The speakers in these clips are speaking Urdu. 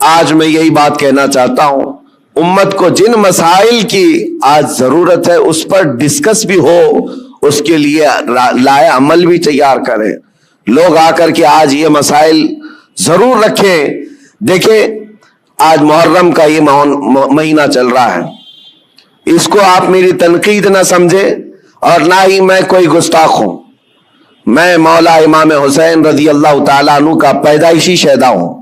آج میں یہی بات کہنا چاہتا ہوں، امت کو جن مسائل کی آج ضرورت ہے اس پر ڈسکس بھی ہو، اس کے لیے لائے عمل بھی تیار کریں۔ لوگ آ کر کے آج یہ مسائل ضرور رکھیں۔ دیکھیں آج محرم کا یہ مہینہ چل رہا ہے، اس کو آپ میری تنقید نہ سمجھیں اور نہ ہی میں کوئی گستاخ ہوں۔ میں مولا امام حسین رضی اللہ تعالیٰ عنہ کا پیدائشی شہدا ہوں۔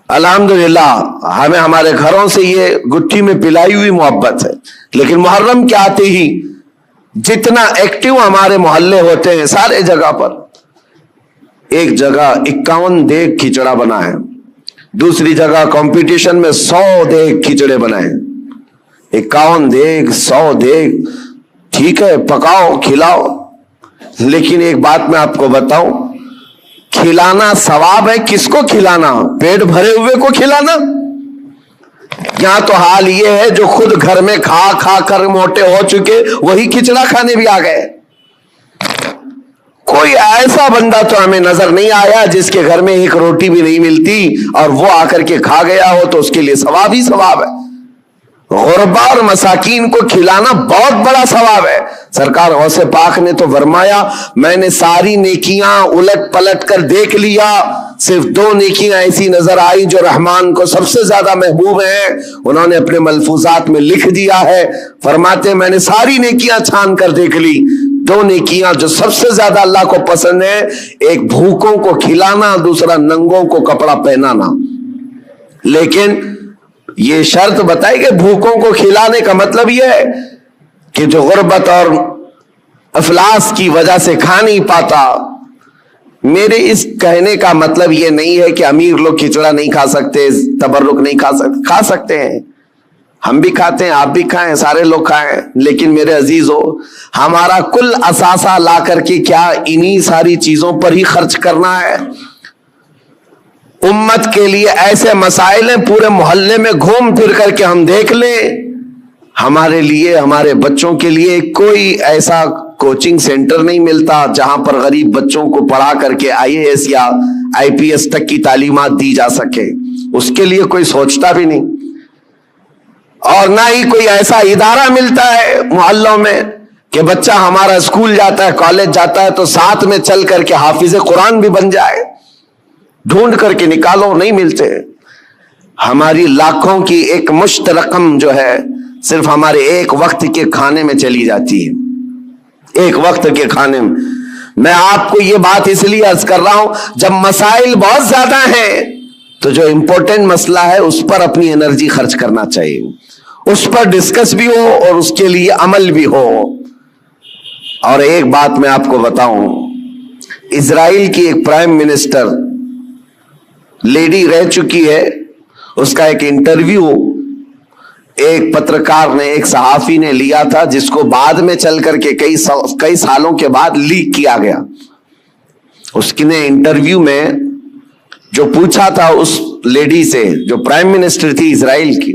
الحمدللہ ہمیں ہمارے گھروں سے یہ گٹھی میں پلائی ہوئی محبت ہے، لیکن محرم کے آتے ہی جتنا ایکٹیو ہمارے محلے ہوتے ہیں سارے جگہ پر، ایک جگہ 51 دیگ کھچڑا بنا ہے، دوسری جگہ کمپٹیشن میں 100 دیگ کھچڑے بنائے، 51 دیگ 100 دیگ، ٹھیک ہے پکاؤ کھلاؤ، لیکن ایک بات میں آپ کو بتاؤں، کھلانا ثواب ہے، کس کو کھلانا؟ پیٹ بھرے ہوئے کو کھلانا؟ یہاں تو حال یہ ہے جو خود گھر میں کھا کھا کر موٹے ہو چکے وہی کھچڑا کھانے بھی آ گئے۔ کوئی ایسا بندہ تو ہمیں نظر نہیں آیا جس کے گھر میں ایک روٹی بھی نہیں ملتی اور وہ آ کر کے کھا گیا ہو تو اس کے لیے ثواب ہی ثواب ہے۔ غربا اور مساکین کو کھلانا بہت بڑا ثواب ہے۔ سرکار غوث پاک نے تو فرمایا میں نے ساری نیکیاں الٹ پلٹ کر دیکھ لیا، صرف 2 نیکیاں ایسی نظر آئی جو رحمان کو سب سے زیادہ محبوب ہیں، انہوں نے اپنے ملفوظات میں لکھ دیا ہے، فرماتے میں نے ساری نیکیاں چھان کر دیکھ لی، 2 نیکیاں جو سب سے زیادہ اللہ کو پسند ہے، ایک بھوکوں کو کھلانا، دوسرا ننگوں کو کپڑا پہنانا۔ لیکن یہ شرط بتائی کہ بھوکوں کو کھلانے کا مطلب یہ ہے کہ جو غربت اور افلاس کی وجہ سے کھا نہیں پاتا۔ میرے اس کہنے کا مطلب یہ نہیں ہے کہ امیر لوگ کھچڑا نہیں کھا سکتے، تبرک نہیں کھا سکتے ہیں، ہم بھی کھاتے ہیں، آپ بھی کھائیں، سارے لوگ کھائیں، لیکن میرے عزیزو ہمارا کل اثاثہ لا کر کے کیا انہی ساری چیزوں پر ہی خرچ کرنا ہے؟ امت کے لیے ایسے مسائل ہیں، پورے محلے میں گھوم پھر کر کے ہم دیکھ لیں، ہمارے لیے ہمارے بچوں کے لیے کوئی ایسا کوچنگ سینٹر نہیں ملتا جہاں پر غریب بچوں کو پڑھا کر کے IAS یا IPS تک کی تعلیمات دی جا سکے، اس کے لیے کوئی سوچتا بھی نہیں۔ اور نہ ہی کوئی ایسا ادارہ ملتا ہے محلوں میں کہ بچہ ہمارا اسکول جاتا ہے، کالج جاتا ہے تو ساتھ میں چل کر کے حافظ قرآن بھی بن جائے، ڈھونڈ کر کے نکالو، نہیں ملتے۔ ہماری لاکھوں کی ایک مشت رقم جو ہے صرف ہمارے ایک وقت کے کھانے میں چلی جاتی ہے، ایک وقت کے کھانے میں آپ کو یہ بات اس لیے عرض کر رہا ہوں، جب مسائل بہت زیادہ ہیں تو جو امپورٹنٹ مسئلہ ہے اس پر اپنی انرجی خرچ کرنا چاہیے، اس پر ڈسکس بھی ہو اور اس کے لیے عمل بھی ہو۔ اور ایک بات میں آپ کو بتاؤں، اسرائیل کی ایک پرائم منسٹر لیڈی رہ چکی ہے، اس کا ایک انٹرویو ایک پترکار نے، ایک صحافی نے لیا تھا، جس کو بعد میں چل کر کے کئی سالوں کے بعد لیک کیا گیا۔ اس نے انٹرویو میں جو پوچھا تھا اس لیڈی سے جو پرائم منسٹر تھی اسرائیل کی،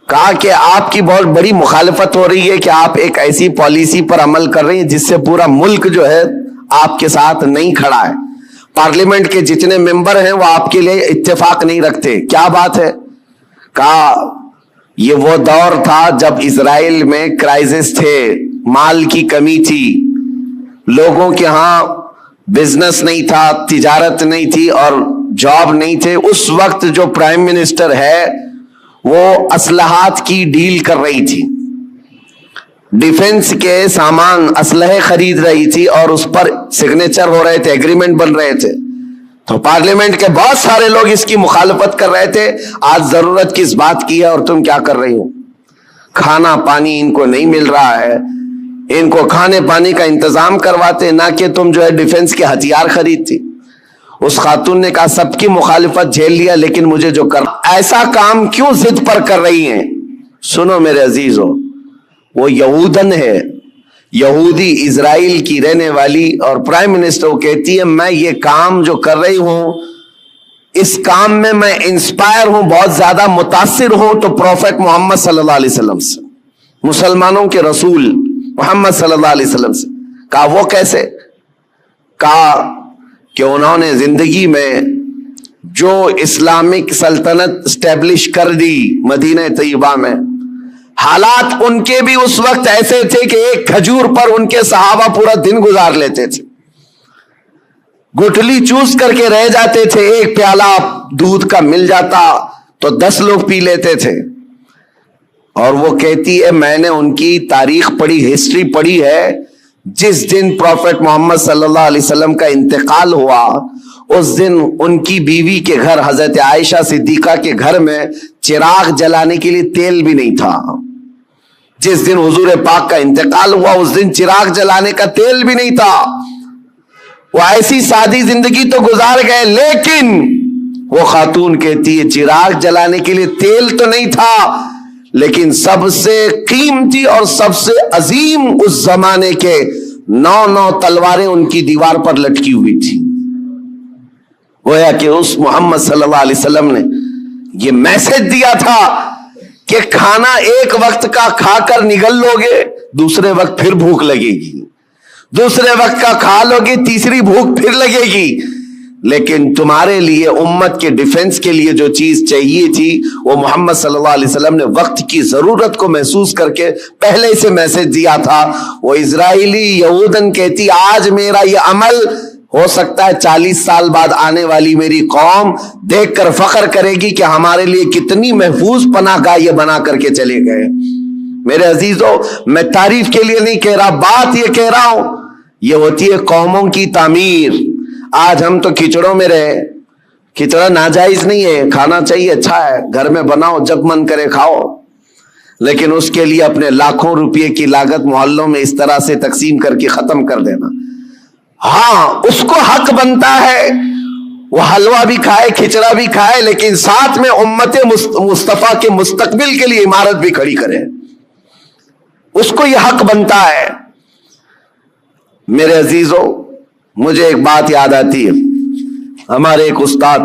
کہا کہ آپ کی بہت بڑی مخالفت ہو رہی ہے کہ آپ ایک ایسی پالیسی پر عمل کر رہی ہیں جس سے پورا ملک جو ہے آپ کے ساتھ نہیں کھڑا ہے، پارلیمنٹ کے جتنے ممبر ہیں وہ آپ کے لیے اتفاق نہیں رکھتے، کیا بات ہے؟ کہا یہ وہ دور تھا جب اسرائیل میں کرائسس تھے، مال کی کمی تھی، لوگوں کے ہاں بزنس نہیں تھا، تجارت نہیں تھی اور جاب نہیں تھے۔ اس وقت جو پرائم منسٹر ہے وہ اسلحات کی ڈیل کر رہی تھی، ڈیفنس کے سامان اسلحے خرید رہی تھی اور اس پر سگنیچر ہو رہے تھے، ایگریمنٹ بن رہے تھے، تو پارلیمنٹ کے بہت سارے لوگ اس کی مخالفت کر رہے تھے۔ آج ضرورت کس بات کی ہے اور تم کیا کر رہی ہو؟ کھانا پانی ان کو نہیں مل رہا ہے، ان کو کھانے پانی کا انتظام کرواتے، نہ کہ تم جو ہے ڈیفنس کے ہتھیار خریدتی۔ اس خاتون نے کہا سب کی مخالفت جھیل لیا، لیکن مجھے جو ایسا کام کیوں ضد پر کر رہی ہیں؟ سنو میرے عزیزو، وہ یہودن ہے، یہودی اسرائیل کی رہنے والی، اور پرائم منسٹر وہ کہتی ہے میں یہ کام جو کر رہی ہوں اس کام میں میں انسپائر ہوں، بہت زیادہ متاثر ہوں تو پروفیٹ محمد صلی اللہ علیہ وسلم سے، مسلمانوں کے رسول محمد صلی اللہ علیہ وسلم سے۔ کہا وہ کیسے؟ کہا کہ انہوں نے زندگی میں جو اسلامک سلطنت اسٹیبلش کر دی مدینہ طیبہ میں، حالات ان کے بھی اس وقت ایسے تھے کہ ایک کھجور پر ان کے صحابہ پورا دن گزار لیتے تھے، گٹلی چوس کر کے رہ جاتے تھے، ایک پیالہ دودھ کا مل جاتا تو 10 لوگ پی لیتے تھے۔ اور وہ کہتی ہے میں نے ان کی تاریخ پڑھی، ہسٹری پڑھی ہے، جس دن پروفٹ محمد صلی اللہ علیہ وسلم کا انتقال ہوا اس دن ان کی بیوی کے گھر حضرت عائشہ صدیقہ کے گھر میں چراغ جلانے کے لیے تیل بھی نہیں تھا۔ جس دن حضور پاک کا انتقال ہوا اس دن چراغ جلانے کا تیل بھی نہیں تھا۔ وہ ایسی سادی زندگی تو گزار گئے، لیکن وہ خاتون کہتی ہے چراغ جلانے کے لیے تیل تو نہیں تھا، لیکن سب سے قیمتی اور سب سے عظیم اس زمانے کے 9 تلواریں ان کی دیوار پر لٹکی ہوئی تھی۔ گویا کہ اس محمد صلی اللہ علیہ وسلم نے یہ میسج دیا تھا کہ کھانا ایک وقت کا کھا کر نگل لو گے، دوسرے وقت پھر بھوک لگے گی، دوسرے وقت کا کھا لو گے، تیسری بھوک پھر لگے گی، لیکن تمہارے لیے امت کے ڈیفنس کے لیے جو چیز چاہیے تھی وہ محمد صلی اللہ علیہ وسلم نے وقت کی ضرورت کو محسوس کر کے پہلے سے میسج دیا تھا۔ وہ اسرائیلی یہودن کہتی آج میرا یہ عمل ہو سکتا ہے 40 سال بعد آنے والی میری قوم دیکھ کر فخر کرے گی کہ ہمارے لیے کتنی محفوظ پناہ گاہ یہ بنا کر کے چلے گئے۔ میرے عزیزو، میں تعریف کے لیے نہیں کہہ رہا، بات یہ کہہ رہا ہوں، یہ ہوتی ہے قوموں کی تعمیر۔ آج ہم تو کھچڑوں میں رہے، کھچڑا ناجائز نہیں ہے، کھانا چاہیے، اچھا ہے، گھر میں بناؤ، جب من کرے کھاؤ، لیکن اس کے لیے اپنے لاکھوں روپے کی لاگت محلوں میں اس طرح سے تقسیم کر کے ختم کر دینا۔ ہاں، اس کو حق بنتا ہے وہ حلوہ بھی کھائے، کھچڑا بھی کھائے، لیکن ساتھ میں امت مصطفیٰ کے مستقبل کے لیے عمارت بھی کھڑی کرے، اس کو یہ حق بنتا ہے۔ میرے عزیزو، مجھے ایک بات یاد آتی ہے، ہمارے ایک استاد،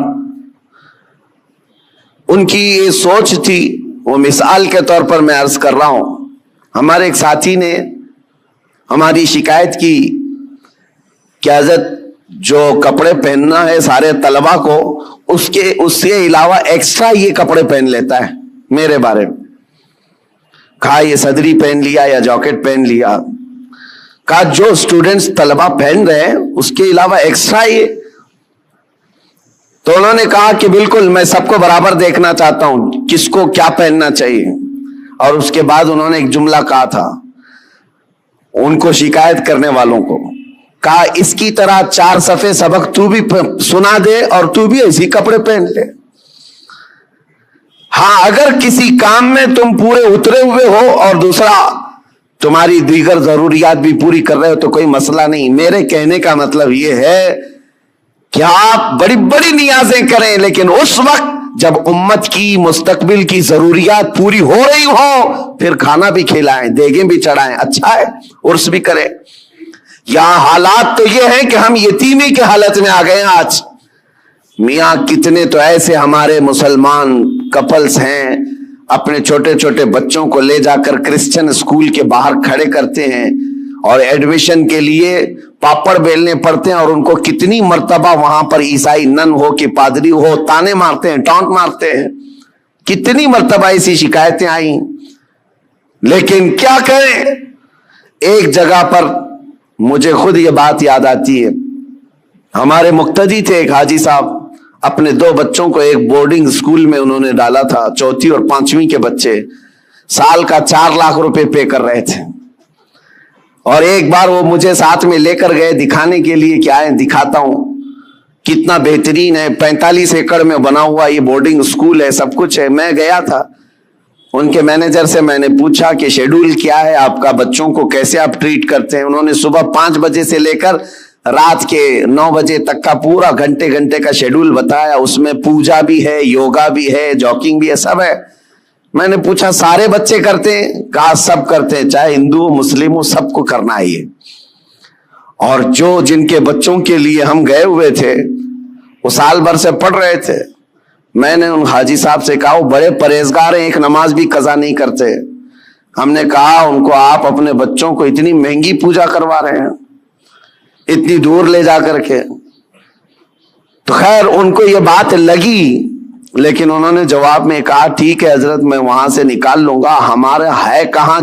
ان کی یہ سوچ تھی، وہ مثال کے طور پر میں عرض کر رہا ہوں، ہمارے ایک ساتھی نے ہماری شکایت کی کہ حضرت جو کپڑے پہننا ہے سارے طلبہ کو، اس کے علاوہ ایکسٹرا یہ کپڑے پہن لیتا ہے میرے بارے میں۔ کہا یہ صدری پہن لیا یا جاکٹ پہن لیا، کہا جو سٹوڈنٹس طلبہ پہن رہے ہیں اس کے علاوہ ایکسٹرا یہ۔ تو انہوں نے کہا کہ بالکل میں سب کو برابر دیکھنا چاہتا ہوں، کس کو کیا پہننا چاہیے۔ اور اس کے بعد انہوں نے ایک جملہ کہا تھا ان کو شکایت کرنے والوں کو، کہا اس کی طرح 4 صفحے سبق تو بھی سنا دے اور تو بھی ایسی کپڑے پہن لے۔ ہاں، اگر کسی کام میں تم پورے اترے ہوئے ہو اور دوسرا تمہاری دیگر ضروریات بھی پوری کر رہے ہو تو کوئی مسئلہ نہیں۔ میرے کہنے کا مطلب یہ ہے کہ آپ بڑی بڑی نیازیں کریں، لیکن اس وقت جب امت کی مستقبل کی ضروریات پوری ہو رہی ہو پھر کھانا بھی کھلائیں، دیگیں بھی چڑھائیں، اچھا ہے، عرس بھی کریں۔ یہاں حالات تو یہ ہے کہ ہم یتیمی کے حالت میں آ گئے ہیں آج۔ میاں کتنے تو ایسے ہمارے مسلمان کپلز ہیں اپنے چھوٹے چھوٹے بچوں کو لے جا کر کرسچن اسکول کے باہر کھڑے کرتے ہیں اور ایڈمیشن کے لیے پاپڑ بیلنے پڑتے ہیں، اور ان کو کتنی مرتبہ وہاں پر عیسائی نن ہو کہ پادری ہو تانے مارتے ہیں، ٹانٹ مارتے ہیں، کتنی مرتبہ ایسی شکایتیں آئیں۔ لیکن کیا کریں، ایک جگہ پر مجھے خود یہ بات یاد آتی ہے، ہمارے مقتدی تھے ایک حاجی صاحب، اپنے 2 بچوں کو ایک بورڈنگ اسکول میں انہوں نے ڈالا تھا، 4تھی اور 5ویں کے بچے، سال کا 4 لاکھ روپے پے کر رہے تھے۔ اور ایک بار وہ مجھے ساتھ میں لے کر گئے دکھانے کے لیے کہ آئے دکھاتا ہوں کتنا بہترین ہے، 45 ایکڑ میں بنا ہوا یہ بورڈنگ اسکول ہے، سب کچھ ہے۔ میں گیا تھا، ان کے مینیجر سے میں نے پوچھا کہ شیڈول کیا ہے آپ کا، بچوں کو کیسے آپ ٹریٹ کرتے ہیں۔ انہوں نے صبح 5 بجے سے لے کر رات کے 9 بجے تک کا پورا گھنٹے کا شیڈول بتایا، اس میں پوجا بھی ہے، یوگا بھی ہے، جاگنگ بھی ہے، سب ہے۔ میں نے پوچھا سارے بچے کرتے ہیں؟ کہا سب کرتے ہیں، چاہے ہندو مسلم ہو، سب کو کرنا ہے یہ۔ اور جن کے بچوں کے لیے ہم گئے ہوئے تھے وہ سال بھر سے پڑھ رہے تھے، میں نے ان حاجی صاحب سے کہا وہ بڑے پرہیزگار ہیں، ایک نماز بھی قضا نہیں کرتے۔ ہم نے کہا ان کو آپ اپنے بچوں کو اتنی مہنگی پوجا کروا رہے ہیں، اتنی دور لے جا کر کے۔ تو خیر ان کو یہ بات لگی، لیکن انہوں نے جواب میں کہا ٹھیک ہے حضرت میں وہاں سے نکال لوں گا، ہمارا ہے کہاں